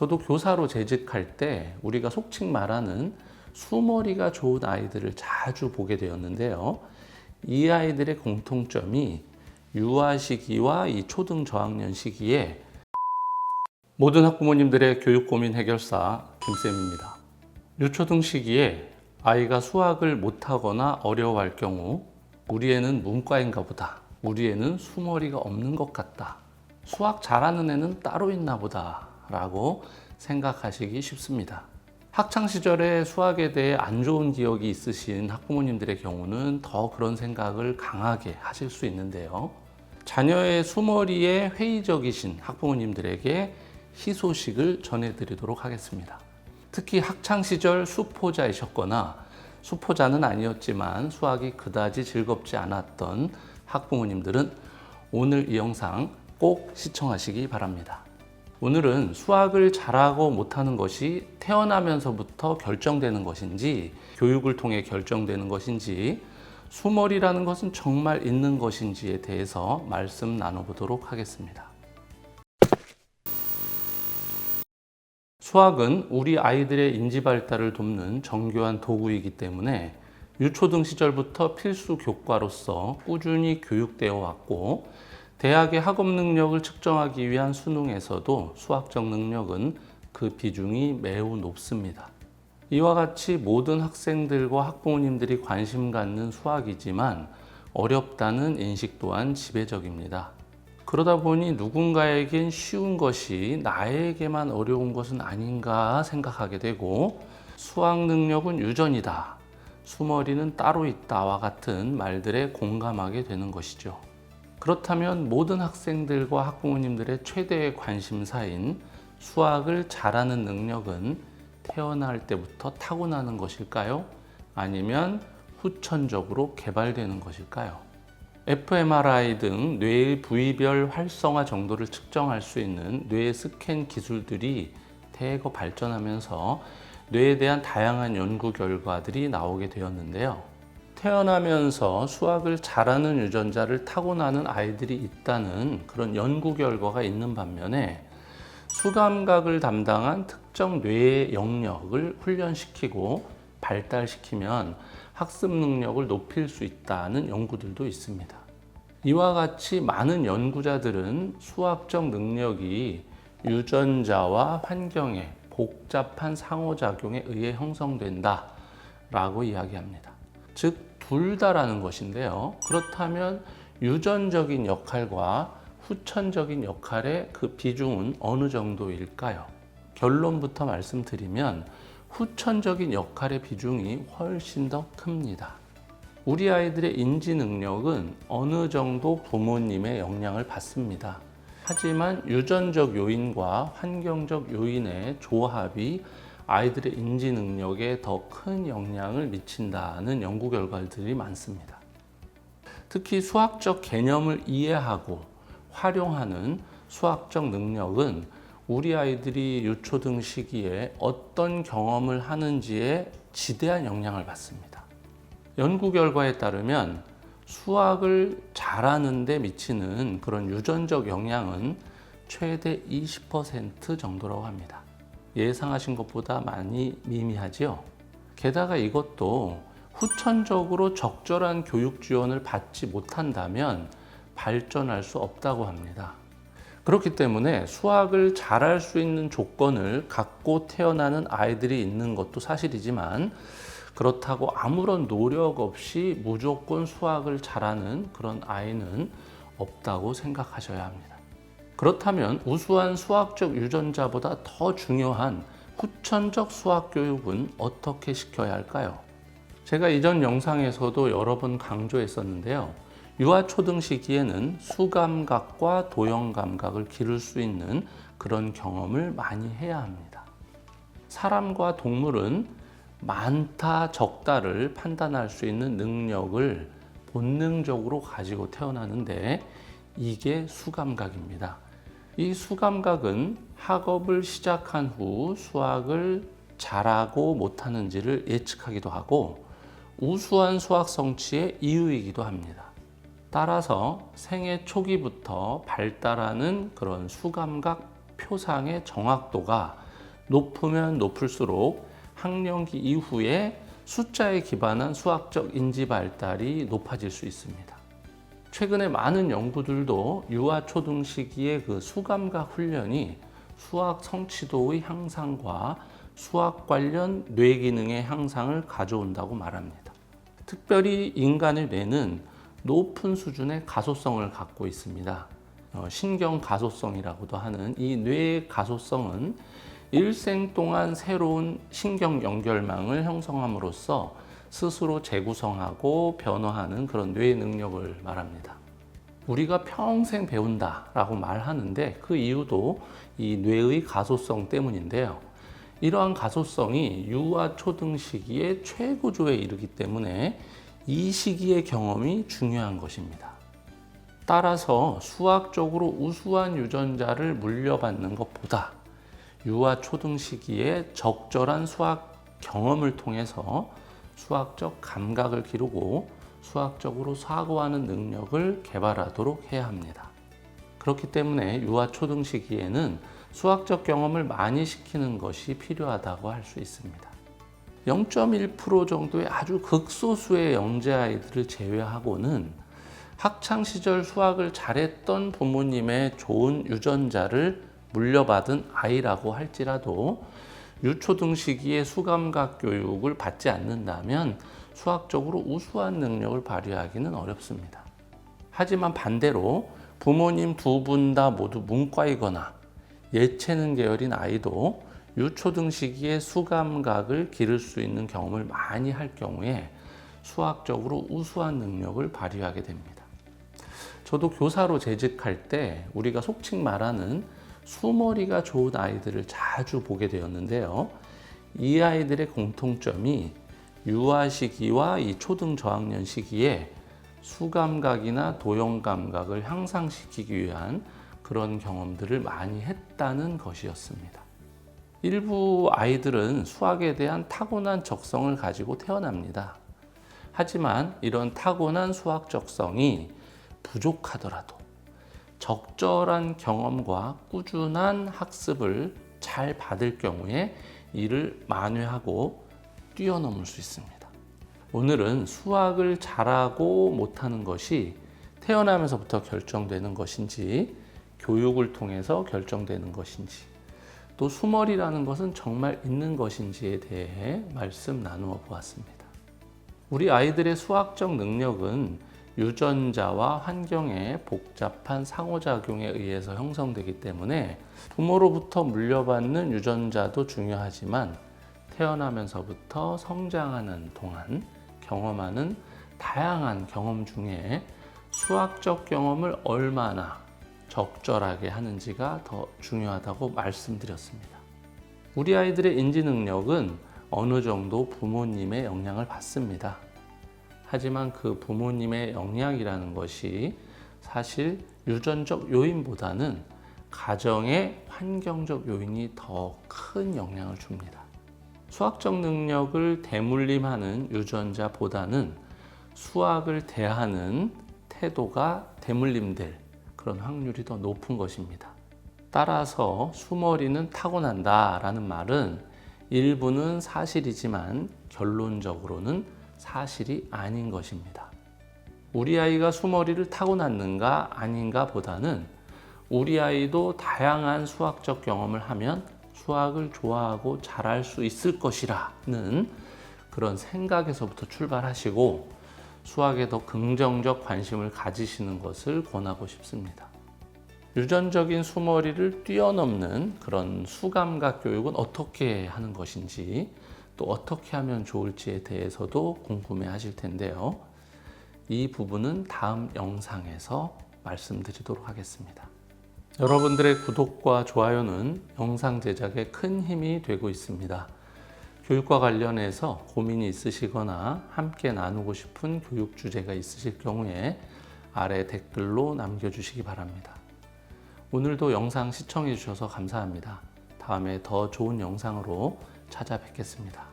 저도 교사로 재직할 때 우리가 속칭 말하는 수머리가 좋은 아이들을 자주 보게 되었는데요. 이 아이들의 공통점이 유아 시기와 이 초등 저학년 시기에 모든 학부모님들의 교육 고민 해결사 김쌤입니다. 유초등 시기에 아이가 수학을 못하거나 어려워할 경우 우리 애는 문과인가 보다, 우리 애는 수머리가 없는 것 같다, 수학 잘하는 애는 따로 있나 보다 라고 생각하시기 쉽습니다. 학창시절에 수학에 대해 안 좋은 기억이 있으신 학부모님들의 경우는 더 그런 생각을 강하게 하실 수 있는데요. 자녀의 수머리에 회의적이신 학부모님들에게 희소식을 전해드리도록 하겠습니다. 특히 학창시절 수포자이셨거나 수포자는 아니었지만 수학이 그다지 즐겁지 않았던 학부모님들은 오늘 이 영상 꼭 시청하시기 바랍니다. 오늘은 수학을 잘하고 못하는 것이 태어나면서부터 결정되는 것인지, 교육을 통해 결정되는 것인지, 수머리라는 것은 정말 있는 것인지에 대해서 말씀 나눠보도록 하겠습니다. 수학은 우리 아이들의 인지 발달을 돕는 정교한 도구이기 때문에 유초등 시절부터 필수 교과로서 꾸준히 교육되어 왔고, 대학의 학업 능력을 측정하기 위한 수능에서도 수학적 능력은 그 비중이 매우 높습니다. 이와 같이 모든 학생들과 학부모님들이 관심 갖는 수학이지만 어렵다는 인식 또한 지배적입니다. 그러다 보니 누군가에겐 쉬운 것이 나에게만 어려운 것은 아닌가 생각하게 되고, 수학 능력은 유전이다, 수머리는 따로 있다와 같은 말들에 공감하게 되는 것이죠. 그렇다면 모든 학생들과 학부모님들의 최대의 관심사인 수학을 잘하는 능력은 태어날 때부터 타고나는 것일까요? 아니면 후천적으로 개발되는 것일까요? fMRI 등 뇌의 부위별 활성화 정도를 측정할 수 있는 뇌 스캔 기술들이 대거 발전하면서 뇌에 대한 다양한 연구 결과들이 나오게 되었는데요. 태어나면서 수학을 잘하는 유전자를 타고나는 아이들이 있다는 그런 연구 결과가 있는 반면에 수감각을 담당한 특정 뇌의 영역을 훈련시키고 발달시키면 학습 능력을 높일 수 있다는 연구들도 있습니다. 이와 같이 많은 연구자들은 수학적 능력이 유전자와 환경의 복잡한 상호작용에 의해 형성된다 라고 이야기합니다. 즉, 둘 다라는 것인데요. 그렇다면 유전적인 역할과 후천적인 역할의 그 비중은 어느 정도일까요? 결론부터 말씀드리면 후천적인 역할의 비중이 훨씬 더 큽니다. 우리 아이들의 인지 능력은 어느 정도 부모님의 영향을 받습니다. 하지만 유전적 요인과 환경적 요인의 조합이 아이들의 인지 능력에 더 큰 영향을 미친다는 연구 결과들이 많습니다. 특히 수학적 개념을 이해하고 활용하는 수학적 능력은 우리 아이들이 유초등 시기에 어떤 경험을 하는지에 지대한 영향을 받습니다. 연구 결과에 따르면 수학을 잘하는 데 미치는 그런 유전적 영향은 최대 20% 정도라고 합니다. 예상하신 것보다 많이 미미하지요. 게다가 이것도 후천적으로 적절한 교육 지원을 받지 못한다면 발전할 수 없다고 합니다. 그렇기 때문에 수학을 잘할 수 있는 조건을 갖고 태어나는 아이들이 있는 것도 사실이지만, 그렇다고 아무런 노력 없이 무조건 수학을 잘하는 그런 아이는 없다고 생각하셔야 합니다. 그렇다면 우수한 수학적 유전자보다 더 중요한 후천적 수학 교육은 어떻게 시켜야 할까요? 제가 이전 영상에서도 여러 번 강조했었는데요. 유아 초등 시기에는 수감각과 도형감각을 기를 수 있는 그런 경험을 많이 해야 합니다. 사람과 동물은 많다, 적다를 판단할 수 있는 능력을 본능적으로 가지고 태어나는데, 이게 수감각입니다. 이 수감각은 학업을 시작한 후 수학을 잘하고 못하는지를 예측하기도 하고 우수한 수학 성취의 이유이기도 합니다. 따라서 생애 초기부터 발달하는 그런 수감각 표상의 정확도가 높으면 높을수록 학령기 이후에 숫자에 기반한 수학적 인지 발달이 높아질 수 있습니다. 최근에 많은 연구들도 유아 초등 시기의 그 수감각 훈련이 수학 성취도의 향상과 수학 관련 뇌 기능의 향상을 가져온다고 말합니다. 특별히 인간의 뇌는 높은 수준의 가소성을 갖고 있습니다. 신경 가소성이라고도 하는 이 뇌의 가소성은 일생 동안 새로운 신경 연결망을 형성함으로써 스스로 재구성하고 변화하는 그런 뇌 능력을 말합니다. 우리가 평생 배운다라고 말하는데 그 이유도 이 뇌의 가소성 때문인데요. 이러한 가소성이 유아 초등 시기의 최고조에 이르기 때문에 이 시기의 경험이 중요한 것입니다. 따라서 수학적으로 우수한 유전자를 물려받는 것보다 유아 초등 시기에 적절한 수학 경험을 통해서 수학적 감각을 기르고 수학적으로 사고하는 능력을 개발하도록 해야 합니다. 그렇기 때문에 유아 초등 시기에는 수학적 경험을 많이 시키는 것이 필요하다고 할 수 있습니다. 0.1% 정도의 아주 극소수의 영재 아이들을 제외하고는 학창시절 수학을 잘했던 부모님의 좋은 유전자를 물려받은 아이라고 할지라도 유초등 시기에 수감각 교육을 받지 않는다면 수학적으로 우수한 능력을 발휘하기는 어렵습니다. 하지만 반대로 부모님 두 분 다 모두 문과이거나 예체능 계열인 아이도 유초등 시기에 수감각을 기를 수 있는 경험을 많이 할 경우에 수학적으로 우수한 능력을 발휘하게 됩니다. 저도 교사로 재직할 때 우리가 속칭 말하는 수머리가 좋은 아이들을 자주 보게 되었는데요. 이 아이들의 공통점이 유아 시기와 이 초등 저학년 시기에 수감각이나 도형감각을 향상시키기 위한 그런 경험들을 많이 했다는 것이었습니다. 일부 아이들은 수학에 대한 타고난 적성을 가지고 태어납니다. 하지만 이런 타고난 수학 적성이 부족하더라도 적절한 경험과 꾸준한 학습을 잘 받을 경우에 이를 만회하고 뛰어넘을 수 있습니다. 오늘은 수학을 잘하고 못하는 것이 태어나면서부터 결정되는 것인지 교육을 통해서 결정되는 것인지 또 수머리라는 것은 정말 있는 것인지에 대해 말씀 나누어 보았습니다. 우리 아이들의 수학적 능력은 유전자와 환경의 복잡한 상호작용에 의해서 형성되기 때문에 부모로부터 물려받는 유전자도 중요하지만 태어나면서부터 성장하는 동안 경험하는 다양한 경험 중에 수학적 경험을 얼마나 적절하게 하는지가 더 중요하다고 말씀드렸습니다. 우리 아이들의 인지 능력은 어느 정도 부모님의 영향을 받습니다. 하지만 그 부모님의 영향이라는 것이 사실 유전적 요인보다는 가정의 환경적 요인이 더 큰 영향을 줍니다. 수학적 능력을 대물림하는 유전자보다는 수학을 대하는 태도가 대물림될 그런 확률이 더 높은 것입니다. 따라서 수머리는 타고난다라는 말은 일부는 사실이지만 결론적으로는 사실이 아닌 것입니다. 우리 아이가 수머리를 타고났는가 아닌가 보다는 우리 아이도 다양한 수학적 경험을 하면 수학을 좋아하고 잘할 수 있을 것이라는 그런 생각에서부터 출발하시고 수학에 더 긍정적 관심을 가지시는 것을 권하고 싶습니다. 유전적인 수머리를 뛰어넘는 그런 수감각 교육은 어떻게 하는 것인지 또 어떻게 하면 좋을지에 대해서도 궁금해 하실 텐데요. 이 부분은 다음 영상에서 말씀드리도록 하겠습니다. 여러분들의 구독과 좋아요는 영상 제작에 큰 힘이 되고 있습니다. 교육과 관련해서 고민이 있으시거나 함께 나누고 싶은 교육 주제가 있으실 경우에 아래 댓글로 남겨주시기 바랍니다. 오늘도 영상 시청해 주셔서 감사합니다. 다음에 더 좋은 영상으로 찾아뵙겠습니다.